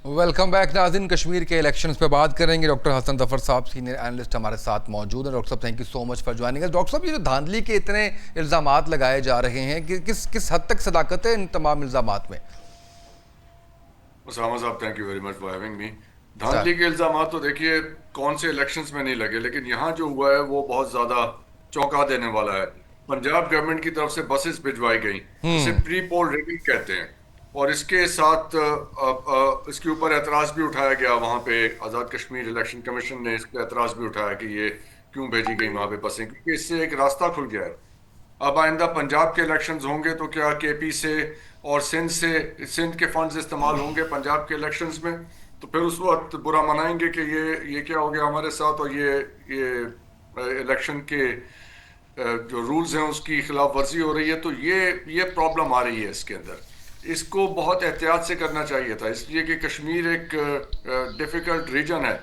Welcome back नाज़रीन। कश्मीर के elections पे बात करेंगे। डॉक्टर हसन जफर साहब सीनियर एनालिस्ट हमारे साथ मौजूद हैं। डॉक्टर साहब, thank you so much for joining us. Doctor साहब, ये जो धांधली के इतने इल्ज़ामात लगाए जा रहे हैं कि किस हद तक सदाकत है इन तमाम इल्ज़ामात में? उसामा साहब, thank you very much for having me. Sir. धांधली के इल्जाम तो देखिए, कौन से इलेक्शंस में नहीं लगे, लेकिन यहाँ जो हुआ है वो बहुत ज्यादा चौंका देने वाला है। पंजाब गवर्नमेंट की तरफ से बसेस भिजवाई गई, जिसे प्री पोल रिगिंग कहते हैं। और इसके साथ इसके ऊपर एतराज भी उठाया गया। वहां पे आजाद कश्मीर इलेक्शन कमीशन ने इस पे एतराज भी उठाया कि ये क्यों भेजी गई वहां पे बसें, क्योंकि इससे एक रास्ता खुल गया है। अब आइंदा पंजाब के इलेक्शंस होंगे तो क्या केपी से और सिंध के फंड्स इस्तेमाल होंगे पंजाब के इलेक्शंस में? तो फिर उस वक्त बुरा मनाएंगे कि ये क्या हो गया हमारे साथ, और ये इलेक्शन के जो रूल्स हैं उसकी खिलाफ वर्जी हो रही है। तो ये प्रॉब्लम आ रही है इसके अंदर। इसको बहुत एहतियात से करना चाहिए था, इसलिए कि कश्मीर एक डिफिकल्ट रीजन है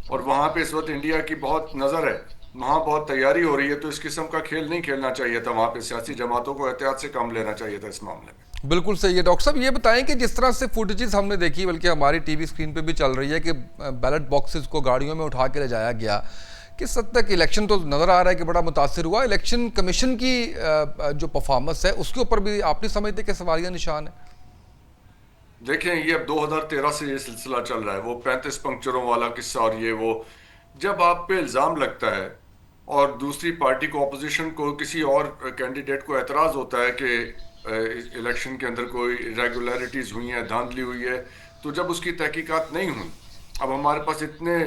और वहां पे इस वक्त इंडिया की बहुत नज़र है। वहां बहुत तैयारी हो रही है, तो इस किस्म का खेल नहीं खेलना चाहिए था। वहां पे सियासी जमातों को एहतियात से काम लेना चाहिए था इस मामले में। बिल्कुल सही है। डॉक्टर साहब, ये बताएं कि जिस तरह से फुटेजेस हमने देखी, बल्कि हमारी टीवी स्क्रीन पे भी चल रही है, कि बैलेट बॉक्सेस को गाड़ियों में उठा के ले जाया गया, किस हद तक इलेक्शन तो नज़र आ रहा है कि बड़ा मुतासिर हुआ। इलेक्शन कमीशन की जो परफॉर्मेंस है उसके ऊपर भी आप नहीं समझते कि सवालिया निशान है? देखें, ये अब 2013 से ये सिलसिला चल रहा है, वो 35 पंक्चरों वाला किस्सा और ये वो। जब आप पे इल्जाम लगता है और दूसरी पार्टी को, ऑपोजिशन को, किसी और कैंडिडेट को एतराज होता है कि इलेक्शन के अंदर कोई इरेगुलरिटीज हुई हैं, धांधली हुई है, तो जब उसकी तहकीकात नहीं हुई। अब हमारे पास इतने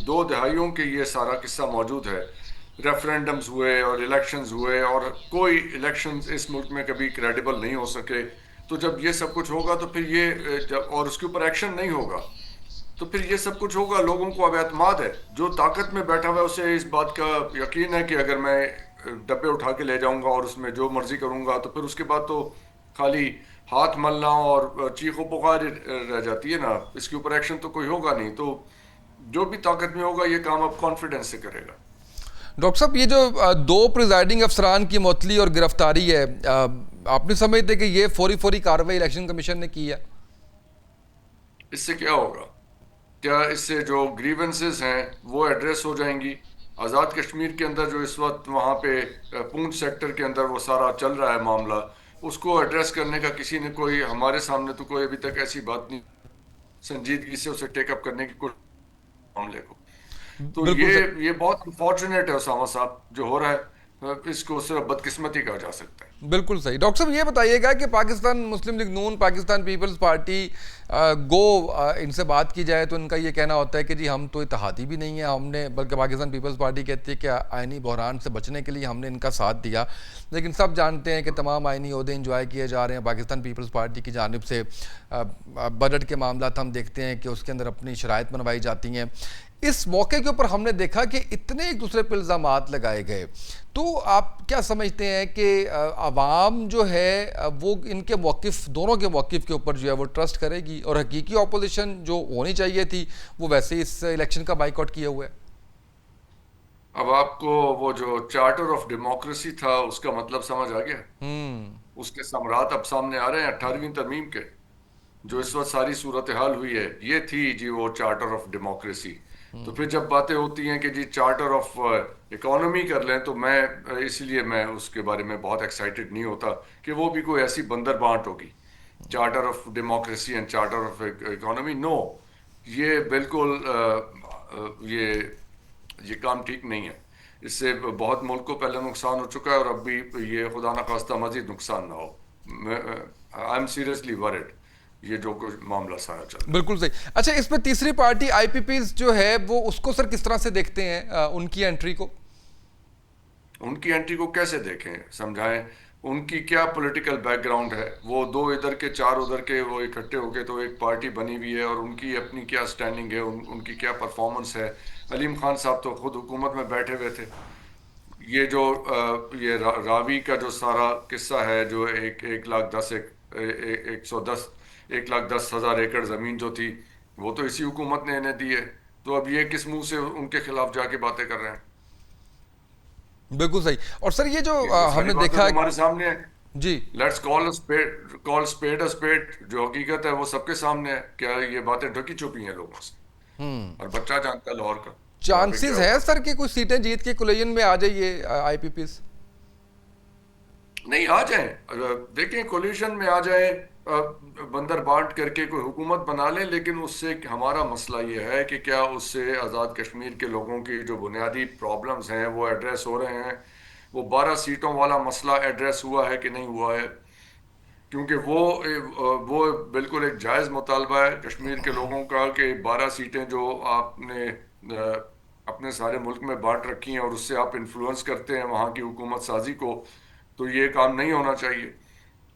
2 दहाइयों के ये सारा किस्सा मौजूद है। रेफरेंडम्स हुए और इलेक्शंस हुए और कोई इलेक्शंस इस मुल्क में कभी क्रेडिबल नहीं हो सके। तो जब ये सब कुछ होगा तो फिर जब और उसके ऊपर एक्शन नहीं होगा तो फिर ये सब कुछ होगा। लोगों को अब एतमाद है, जो ताकत में बैठा हुआ है उसे इस बात का यकीन है कि अगर मैं डब्बे उठा के ले जाऊंगा और उसमें जो मर्जी करूंगा तो फिर उसके बाद तो खाली हाथ मलना और चीखो पुकार रह जाती है ना। इसके ऊपर एक्शन तो कोई होगा नहीं। तो जो भी ताकत में होगा ये काम अब कॉन्फिडेंस से करेगा। डॉक्टर साहब, ये जो दो प्रिजाइडिंग अफसरान की मुअत्तली और गिरफ्तारी है, आप नहीं समझते कि ये फौरी फौरी कार्रवाई इलेक्शन कमीशन ने की है? इससे क्या होगा? क्या इससे जो ग्रीवेंसेस हैं वो एड्रेस हो जाएंगी? आज़ाद कश्मीर के अंदर जो इस वक्त वहाँ पे पूंछ सेक्टर के अंदर वो सारा चल रहा है मामला, उसको एड्रेस करने का किसी ने, कोई हमारे सामने तो कोई अभी तक ऐसी बात नहीं संजीदगी से उसे टेकअप करने की कोई मामले को। तो बिल्कुल ये बहुत अनफॉर्चुनेट है उसामा साहब जो हो रहा है। इसको सिर्फ बदकिस्मती कहा जा सकता है। बिल्कुल सही। डॉक्टर साहब, ये बताइएगा कि पाकिस्तान मुस्लिम लीग नून, पाकिस्तान पीपल्स पार्टी इनसे बात की जाए तो इनका ये कहना होता है कि जी हम तो इत्तेहादी भी नहीं है, हमने, बल्कि पाकिस्तान पीपल्स पार्टी कहती है कि आइनी बहरान से बचने के लिए हमने इनका साथ दिया। लेकिन सब जानते हैं कि तमाम आइनी ओहदे इंजॉय किए जा रहे हैं पाकिस्तान पीपल्स पार्टी की जानिब से। बजट के मामला हम देखते हैं कि उसके अंदर अपनी शराइत बनवाई जाती हैं। इस मौके के ऊपर हमने देखा कि इतने एक दूसरे पर इल्ज़ामात लगाए गए। तो आप क्या समझते हैं कि आवाम जो है वो इनके मौक़िफ़, दोनों के मौक़िफ़ के ऊपर जो है वो ट्रस्ट करेगी, और हकीकी अपोजिशन जो होनी चाहिए थी वो वैसे ही इस इलेक्शन का बाइकआउट किए हुए है? अब आपको वो जो चार्टर ऑफ डेमोक्रेसी था उसका मतलब समझ आ गया? उसके सम्राट अब सामने आ रहे हैं 18वीं तरमीम के। जो इस वक्त सारी सूरत हाल हुई है ये थी जी वो चार्टर ऑफ डेमोक्रेसी। तो फिर जब बातें होती हैं कि जी चार्टर ऑफ इकोनॉमी कर लें, तो इसीलिए मैं उसके बारे में बहुत एक्साइटेड नहीं होता कि वो भी कोई ऐसी बंदर बांट होगी। Charter of democracy and charter of economy, no. ये बिल्कुल ये काम ठीक नहीं है। इससे बहुत मुल्क को पहले नुकसान हो चुका है और अब भी ये खुदा ना खास्ता मजीद नुकसान ना हो। आई एम सीरियसली वरिड, ये जो कुछ मामला सारा चल रहा बिल्कुल सही। अच्छा, इस पर तीसरी पार्टी आईपीपीज जो है वो उसको सर किस तरह से देखते हैं, उनकी एंट्री को? है। उनकी एंट्री को कैसे देखें, समझाएं। उनकी क्या पॉलिटिकल बैकग्राउंड है? वो दो इधर के चार उधर के वो इकट्ठे होके तो एक पार्टी बनी हुई है, और उनकी अपनी क्या स्टैंडिंग है, उनकी क्या परफॉर्मेंस है? अलीम खान साहब तो खुद हुकूमत में बैठे हुए थे। ये जो रावी का जो सारा किस्सा है, जो एक 1,10,000 110 1,10,000 एकड़ जमीन जो थी, वो तो इसी हुकूमत ने इन्हें दी है। तो अब ये किस मुंह से उनके खिलाफ जाके बातें कर रहे हैं? बिल्कुल सही। और सर, ये जो ये सारी हमने बातें देखा, तो हमारे सामने है। जी। Let's call spade a spade. जो हकीकत है वो सबके सामने है। क्या ये बातें ढकी छुपी हैं लोगों से? और बच्चा जानता है लाहौर का यहाँ पे क्या चांसेस है हुआ। सर कि कुछ सीटें जीत के कोलिजन में आ जाइए आईपीपीस? नहीं, आ जाएं। देखें, कोलिशन में आ जाएं, बंदर बांट करके कोई हुकूमत बना लें, लेकिन उससे हमारा मसला ये है कि क्या उससे आज़ाद कश्मीर के लोगों की जो बुनियादी प्रॉब्लम्स हैं वो एड्रेस हो रहे हैं? वो 12 सीटों वाला मसला एड्रेस हुआ है कि नहीं हुआ है? क्योंकि वो बिल्कुल एक जायज़ मुतालबा है कश्मीर के लोगों का कि 12 सीटें जो आपने अपने सारे मुल्क में बांट रखी हैं और उससे आप इन्फ्लुएंस करते हैं वहाँ की हुकूमत साजी को, तो ये काम नहीं होना चाहिए।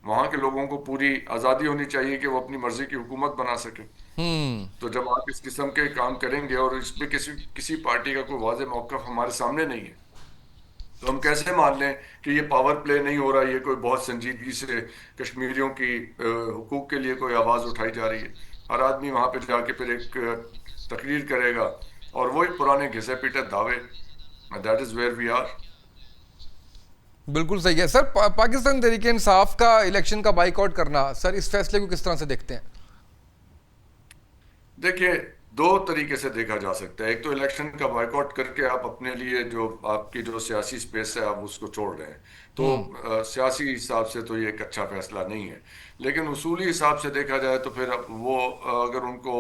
वहाँ के लोगों को पूरी आज़ादी होनी चाहिए कि वो अपनी मर्जी की हुकूमत बना सकें। तो जब आप इस किस्म के काम करेंगे और इस पे किसी किसी पार्टी का कोई वाज़ेह मौक़िफ़ हमारे सामने नहीं है, तो हम कैसे मान लें कि ये पावर प्ले नहीं हो रहा, ये कोई बहुत संजीदगी से कश्मीरियों की हुकूक के लिए कोई आवाज़ उठाई जा रही है? हर आदमी वहाँ पे जाके फिर एक तकरीर करेगा और वही पुराने घिसे पीटे दावे। That is where we are. बिल्कुल सही है सर। पाकिस्तान तहरीक इंसाफ का इलेक्शन का बाइकआउट करना, सर इस फैसले को किस तरह से देखते हैं? देखिए, दो तरीके से देखा जा सकता है। एक तो इलेक्शन का बायकॉट करके आप अपने लिए जो आपकी जो सियासी स्पेस है आप उसको छोड़ रहे हैं, तो सियासी हिसाब से तो ये एक अच्छा फैसला नहीं है। लेकिन उसूली हिसाब से देखा जाए तो फिर अब वो अगर उनको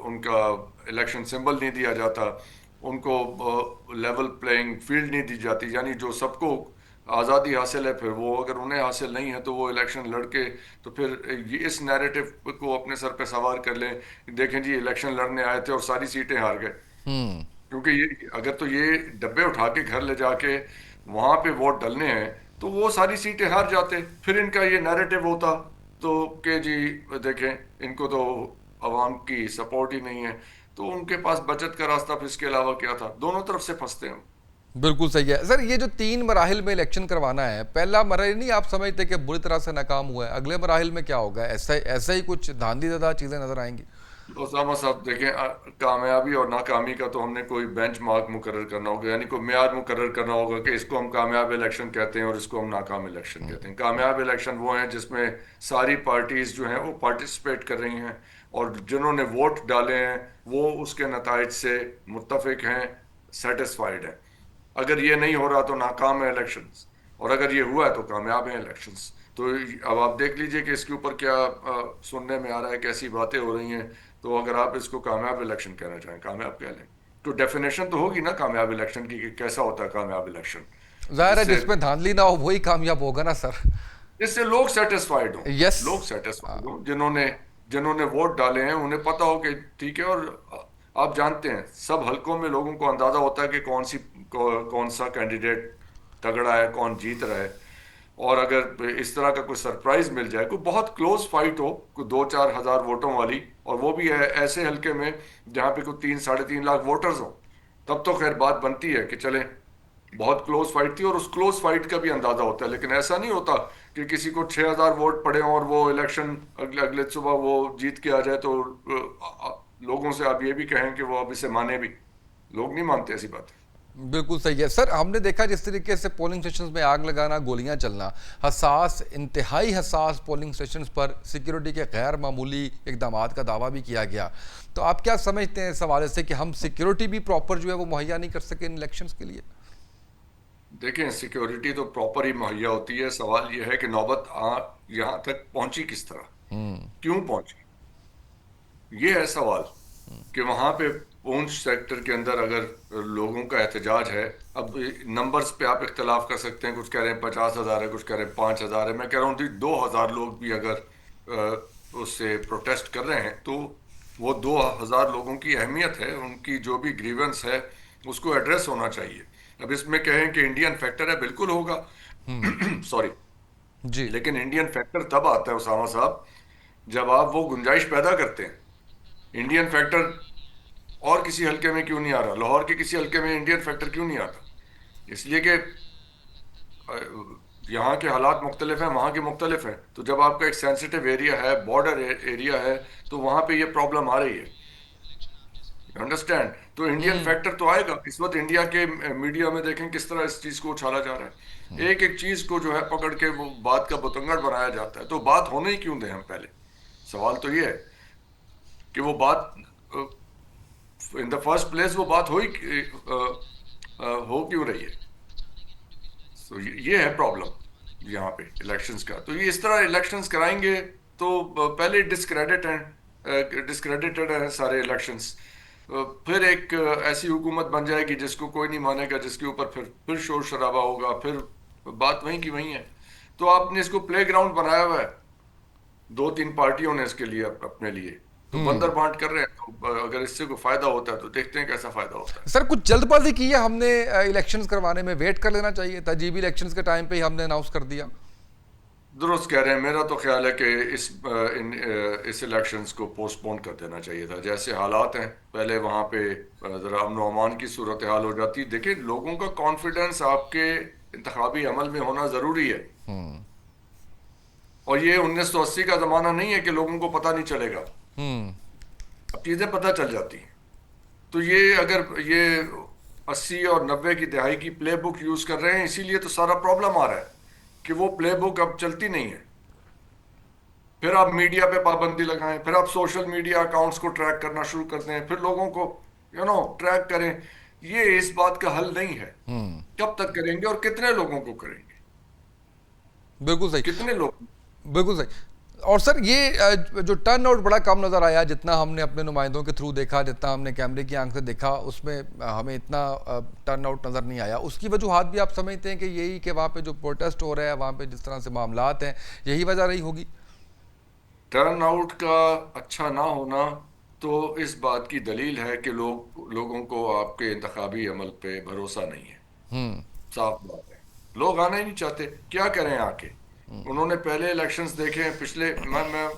उनका इलेक्शन सिंबल नहीं दिया जाता, उनको लेवल प्लेइंग फील्ड नहीं दी जाती, यानी जो सबको आज़ादी हासिल है, फिर वो अगर उन्हें हासिल नहीं है तो वो इलेक्शन लड़के, तो फिर ये इस नैरेटिव को अपने सर पे सवार कर लें, देखें जी इलेक्शन लड़ने आए थे और सारी सीटें हार गए। क्योंकि ये अगर तो ये डब्बे उठा के घर ले जाके वहां पे वोट डालने हैं तो वो सारी सीटें हार जाते, फिर इनका ये नैरेटिव होता तो कि जी देखें इनको तो अवाम की सपोर्ट ही नहीं है, तो उनके पास बचत का रास्ता फिर इसके अलावा क्या था? दोनों तरफ से फंसते हैं। बिल्कुल सही है सर। ये जो 3 मराहिल में इलेक्शन करवाना है, पहला मराहिल नहीं आप समझते कि बुरी तरह से नाकाम हुआ है, अगले मराहिल में क्या होगा? ऐसा ऐसा ही कुछ धांधलीदार चीजें नजर आएंगी? उसामा साहब देखें, कामयाबी और नाकामी का तो हमने कोई बेंच मार्क मुकर्रर करना होगा, यानी कोई मेयार मुकर्रर करना होगा कि इसको हम कामयाब इलेक्शन कहते हैं और इसको हम नाकाम इलेक्शन कहते हैं। कामयाब इलेक्शन वो हैं जिसमें सारी पार्टीज जो हैं वो पार्टिसिपेट कर रही हैं और जिन्होंने वोट डाले हैं वो उसके नताइज से मुत्तफिक हैं, सेटिस्फाइड हैं। अगर ये नहीं हो रहा तो नाकाम है इलेक्शंस, और अगर ये हुआ है तो कामयाब है इलेक्शंस। तो अब आप देख लीजिए कि इसके ऊपर क्या सुनने में आ रहा है, कैसी बातें हो रही हैं। तो अगर आप इसको कामयाब इलेक्शन कहना चाहें, कामयाब कह लें, तो डेफिनेशन तो होगी ना कामयाब इलेक्शन की कि कैसा होता है कामयाब इलेक्शन। जाहिर है जिससे जिसमें धांधली ना हो वही कामयाब होगा ना सर। जिससे लोग सेटिस्फाइड हों। यस। लोग सेटिस्फाइड हों जिन्होंने जिन्होंने वोट डाले हैं, उन्हें पता हो कि ठीक है। और आप जानते हैं सब हलकों में लोगों को अंदाजा होता है कि कौन सा कैंडिडेट तगड़ा है, कौन जीत रहा है। और अगर इस तरह का कोई सरप्राइज मिल जाए, कोई बहुत क्लोज फाइट हो, कोई 2-4 हज़ार वोटों वाली, और वो भी है ऐसे हलके में जहां पे कोई 3-3.5 लाख वोटर्स हो, तब तो खैर बात बनती है कि चले बहुत क्लोज फाइट थी और उस क्लोज फाइट का भी अंदाजा होता है। लेकिन ऐसा नहीं होता कि किसी को 6,000 वोट पड़े हों और वो इलेक्शन अगले अगले सुबह वो जीत के आ जाए, तो लोगों से आप ये भी कहें कि वो अब इसे माने भी। लोग नहीं मानते ऐसी बात। बिल्कुल सही है सर। हमने देखा जिस तरीके से पोलिंग स्टेशंस में आग लगाना, गोलियां चलना, हसास, इंतहाई हसास पोलिंग स्टेशंस पर सिक्योरिटी के गैर मामूली इकदाम का दावा भी किया गया। तो आप क्या समझते हैं इस हवाले से कि हम सिक्योरिटी भी प्रॉपर जो है वो मुहैया नहीं कर सके इन इलेक्शंस के लिए? देखें, सिक्योरिटी तो प्रॉपर ही मुहैया होती है। सवाल यह है कि नौबत यहाँ तक पहुंची किस तरह, क्यों पहुंची, ये है सवाल। कि वहां पे पूंछ सेक्टर के अंदर अगर लोगों का एहतजाज है, अब नंबर्स पे आप इख्तलाफ कर सकते हैं, कुछ कह रहे हैं 50,000 है, कुछ कह रहे हैं 5,000 है। मैं कह रहा हूँ 2,000 लोग भी अगर उससे प्रोटेस्ट कर रहे हैं तो वो 2,000 लोगों की अहमियत है, उनकी जो भी ग्रीवेंस है उसको एड्रेस होना चाहिए। अब इसमें कहें कि इंडियन फैक्टर है, बिल्कुल होगा। सॉरी। जी। लेकिन इंडियन फैक्टर तब आता है उसामा साहब जब आप वो गुंजाइश पैदा करते हैं। इंडियन फैक्टर और किसी हल्के में क्यों नहीं आ रहा? लाहौर के किसी हल्के में इंडियन फैक्टर क्यों नहीं आता? इसलिए कि अ, यहाँ के हालात मुख्तलिफ हैं, वहाँ के मुख्तलिफ हैं। तो जब आपका एक सेंसिटिव एरिया है, बॉर्डर एरिया है, तो वहाँ पे ये प्रॉब्लम आ रही है। अंडरस्टैंड। तो इंडियन फैक्टर तो आएगा। इस वक्त इंडिया के मीडिया में देखें किस तरह इस चीज को उछाला जा रहा है, एक एक चीज को जो है पकड़ के वो बात का बतंगड़ बनाया जाता है। तो बात होने ही क्यों दें हम पहले। सवाल तो ये है कि वो बात इन द फर्स्ट प्लेस वो बात हो क्यों रही है। तो ये है प्रॉब्लम यहाँ पे इलेक्शंस का। तो ये इस तरह इलेक्शंस कराएंगे तो पहले डिस्क्रेडिटेड है सारे इलेक्शंस। फिर एक ऐसी हुकूमत बन जाएगी जिसको कोई नहीं मानेगा, जिसके ऊपर फिर शोर शराबा होगा, फिर बात वहीं की वहीं है। तो आपने इसको प्ले ग्राउंड बनाया हुआ है दो तीन पार्टियों ने इसके लिए, अपने लिए। तो बंदर बांट कर रहे हैं। तो अगर इससे कोई फायदा होता है तो देखते हैं कैसा फायदा होता है। सर कुछ जल्दबाजी की है हमने इलेक्शंस करवाने में, वेट कर लेना चाहिए था, जीबी इलेक्शंस के टाइम पे ही हमने अनाउंस कर दिया। दुरुस्त कह रहे हैं। मेरा तो ख्याल है कि इस इलेक्शंस को पोस्टपोन कर देना चाहिए था। जैसे हालात हैं, पहले वहां पे जरा अमन और अमान की सूरत हाल हो जाती। देखिए, लोगों का कॉन्फिडेंस आपके इंतखाबी अमल में होना जरूरी है। और ये 1980 का जमाना नहीं है कि लोगों को पता नहीं चलेगा। अब चीजें पता चल जाती हैं। तो ये अगर ये 80 और 90 की दहाई की प्ले बुक यूज कर रहे हैं, इसीलिए तो सारा प्रॉब्लम आ रहा है कि वो प्ले बुक अब चलती नहीं है। फिर आप मीडिया पे पाबंदी लगाएं, फिर आप सोशल मीडिया अकाउंट्स को ट्रैक करना शुरू कर दें, फिर लोगों को ट्रैक करें। ये इस बात का हल नहीं है। कब तक करेंगे और कितने लोगों को करेंगे, बिल्कुल सही। कितने लोग। बिल्कुल सही। और सर ये जो टर्न आउट बड़ा कम नज़र आया, जितना हमने अपने नुमाइंदों के थ्रू देखा, जितना हमने कैमरे की आंख से देखा, उसमें हमें इतना टर्न आउट नज़र नहीं आया। उसकी वजूहात भी आप समझते हैं कि यही कि वहाँ पे जो प्रोटेस्ट हो रहा है, वहाँ पे जिस तरह से मामलात हैं, यही वजह रही होगी? टर्न आउट का अच्छा ना होना तो इस बात की दलील है कि लोगों को आपके इंतखाबी अमल पे भरोसा नहीं है। साफ बात है। लोग आना ही नहीं चाहते। क्या करें आके। उन्होंने पहले इलेक्शंस देखे हैं पिछले। मैं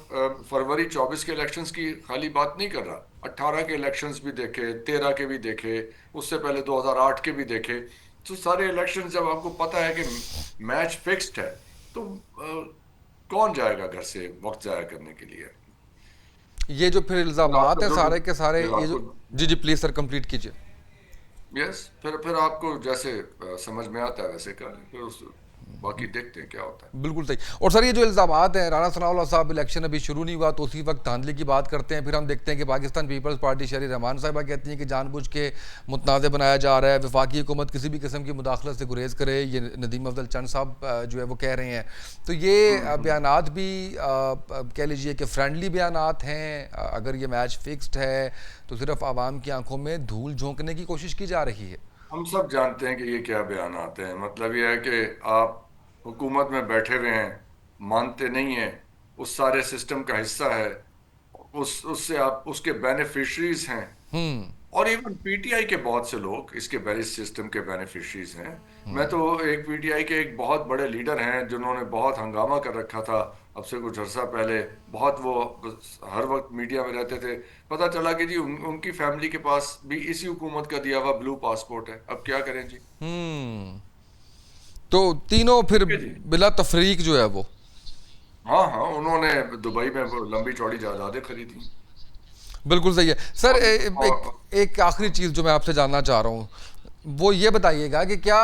फरवरी 24 के इलेक्शंस की खाली बात नहीं कर रहा। 18 के इलेक्शंस भी देखे, 13 के भी देखे, उससे पहले 2008 के भी देखे। तो सारे इलेक्शंस जब आपको पता है कि मैच फिक्स्ड है, तो कौन जाएगा घर से वक्त जाया करने के लिए। ये जो फिर फिर इल्ज़ामात आपको हैं सारे के सारे, फिर ये जो, आपको जी जी प्लीज़ सर कंप्लीट कीजिए। यस, फिर आपको जैसे समझ में आता है वैसे कर लें। फिर उस बाकी देखते हैं क्या होता है। बिल्कुल सही। और सर ये जो इल्ज़ामात हैं, राना सनाउल्लाह साहब इलेक्शन अभी शुरू नहीं हुआ तो उसी वक्त धांधली की बात करते हैं, फिर हम देखते हैं कि पाकिस्तान पीपल्स पार्टी शहरी रहमान साहिबा कहती हैं कि जानबूझ के मुतनाज़ बनाया जा रहा है, वफाकी हुकूमत किसी भी किस्म की मुदाखलत से गुरेज करे, ये नदीम अफजल चंद साहब जो है वो कह रहे हैं। तो ये बयानात भी कह लीजिए कि फ्रेंडली बयानात हैं। अगर ये मैच फिक्स्ड है तो सिर्फ आवाम की आंखों में धूल झोंकने की कोशिश की जा रही है। हम सब जानते हैं कि ये क्या बयान आते हैं। मतलब ये है कि आप हुकूमत में बैठे हुए हैं, मानते नहीं हैं, उस सारे सिस्टम का हिस्सा है, उससे आप उसके बेनिफिशरीज हैं। और इवन पीटीआई के बहुत से लोग इसके इस सिस्टम के बेनिफिशरीज हैं। मैं तो एक पीटीआई के एक बहुत बड़े लीडर हैं जिन्होंने बहुत हंगामा कर रखा था अब से कुछ अर्सा पहले। बहुत वो हर वक्त मीडिया में रहते थे। पता चला कि जी उनकी फैमिली के पास भी इसी हुकूमत का दिया हुआ ब्लू पासपोर्ट है। अब क्या करें जी। तो तीनों फिर ठीक है जी। बिला तफरीक जो है वो। हाँ हाँ, उन्होंने दुबई में वो लंबी चौड़ी जायदादें खरीदी। बिल्कुल सही है सर। और एक आखिरी चीज़ जो मैं आपसे जानना चाह रहा हूँ, वो ये बताइएगा कि क्या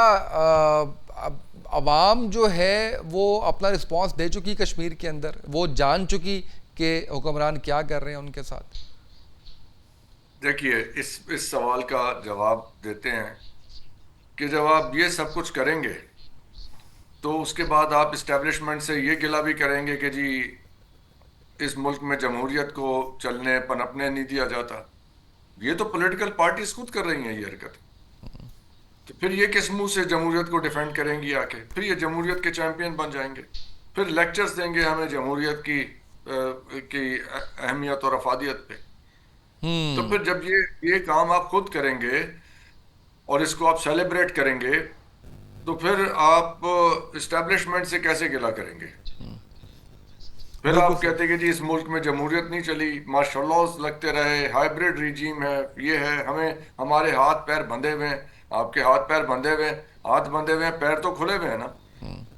अवाम जो है वो अपना रिस्पांस दे चुकी कश्मीर के अंदर, वो जान चुकी कि हुक्मरान क्या कर रहे हैं उनके साथ? देखिए, इस सवाल का जवाब देते हैं कि जब आप ये सब कुछ करेंगे तो उसके बाद आप इस्टेब्लिशमेंट से ये गिला भी करेंगे कि जी इस मुल्क में जमहूरियत को चलने पनपने नहीं दिया जाता। ये तो पॉलिटिकल पार्टीज खुद कर रही हैं ये हरकत। तो फिर ये किस मुंह से जमहूरियत को डिफेंड करेंगी आके। फिर ये जमहूरियत के चैंपियन बन जाएंगे, फिर लेक्चर्स देंगे हमें जमहूरियत की अहमियत और अफादियत पे। तो फिर जब ये काम आप खुद करेंगे और इसको आप सेलिब्रेट करेंगे, तो फिर आप इस्टेब्लिशमेंट से कैसे गिला करेंगे। फिर बिल्कुल आप सही। कहते हैं कि जी इस मुल्क में जमहूरियत नहीं चली, मार्शल लगते रहे, हाइब्रिड रिजीम है, ये है, हमें हमारे हाथ पैर बंधे हुए हैं। आपके हाथ पैर बंधे हुए हैं, हाथ बंधे हुए हैं, पैर तो खुले हुए हैं ना।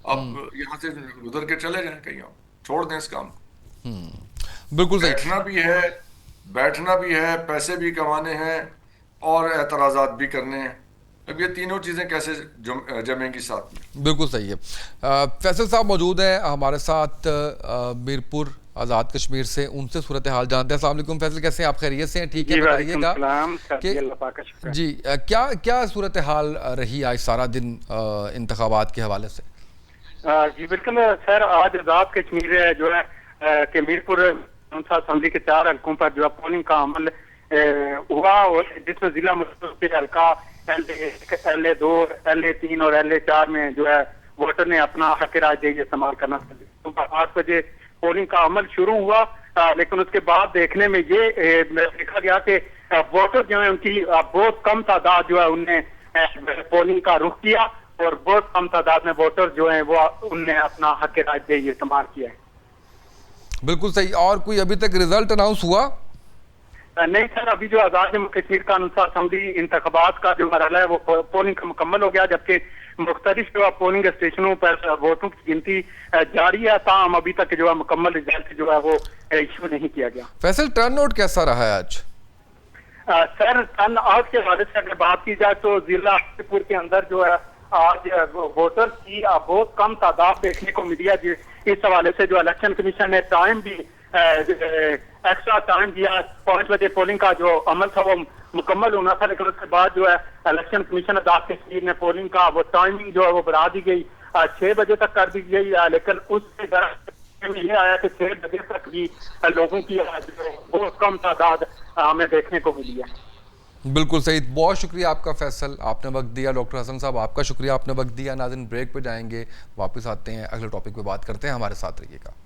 आप यहाँ से गुजर के चले जाएं कहीं, आप छोड़ दें इस काम को। बिल्कुल सही। बैठना भी है बैठना भी है, पैसे भी कमाने हैं और एतराज़ात भी करने हैं। अब ये तीनों चीज़ें कैसे जमेंगी साथ में? बिल्कुल सही है। फैसल साहब मौजूद हैं हमारे साथ मीरपुर आज़ाद कश्मीर से, उनसे सूरत हाल जानते हैं। अस्सलाम वालेकुम फैसल, कैसे हैं आप? खैरियत से हैं? ठीक है, जी वालेकुम बताइएगा सलाम, कि अल्लाह पाक का शुक्र है। जी क्या क्या सूरत हाल रही आज सारा दिन इंतखाबात के हवाले से? जी बिल्कुल सर, आज आज़ाद कश्मीर जो है कि मीरपुर असम्बली के 4 हल्कों पर जो है पोलिंग का अमल हुआ, और जिसमें जिला मुख्तलिफ हल्का LA2, LA3 और LA4 में जो है वोटर ने अपना हक राय इस्तेमाल करना। 8 बजे पोलिंग का अमल शुरू हुआ, लेकिन उसके बाद देखने में ये देखा गया कि वोटर जो है उनकी बहुत कम तादाद जो है उनने पोलिंग का रुख किया, और बहुत कम तादाद में वोटर जो है वो उनने अपना हक राय इस्तेमाल किया है। बिल्कुल सही। और कोई अभी तक रिजल्ट अनाउंस हुआ? नहीं सर, अभी जो आज़ाद जम्मू कश्मीर का अनुसार असम्बली इंतखाबात का जो मरहला है वो पोलिंग मुकम्मल हो गया, जबकि मुख्तलिफ जो है पोलिंग स्टेशनों पर वोटों की गिनती जारी है। ताहम अभी तक जो है मुकम्मल रिजल्ट जो है वो इशू नहीं किया गया। फैसल, टर्न आउट कैसा रहा है आज? सर, टर्न आउट के हवाले से अगर बात की जाए तो जिला हाजीपुर के अंदर जो है आज वोटर की बहुत कम तादाद देखने को मिली है। इस हवाले से जो इलेक्शन कमीशन ने टाइम भी एक्स्ट्रा टाइम दिया। 5 बजे पोलिंग का जो अमल था वो मुकम्मल होना था, लेकिन उसके बाद जो है इलेक्शन कमीशन आज़ाद कश्मीर ने पोलिंग का वो टाइमिंग जो है वो बढ़ा दी गई, 6 बजे तक कर दी गई। लेकिन उससे ये आया कि 6 बजे तक भी लोगों की बहुत कम तादाद हमें देखने को मिली है। बिल्कुल सही। बहुत शुक्रिया आपका फैसल, आपने वक्त दिया। डॉक्टर हसन साहब, आपका शुक्रिया, आपने वक्त दिया। नाज़रीन, ब्रेक पे जाएंगे, वापस आते हैं, अगले टॉपिक पे बात करते हैं। हमारे साथ रहिएगा।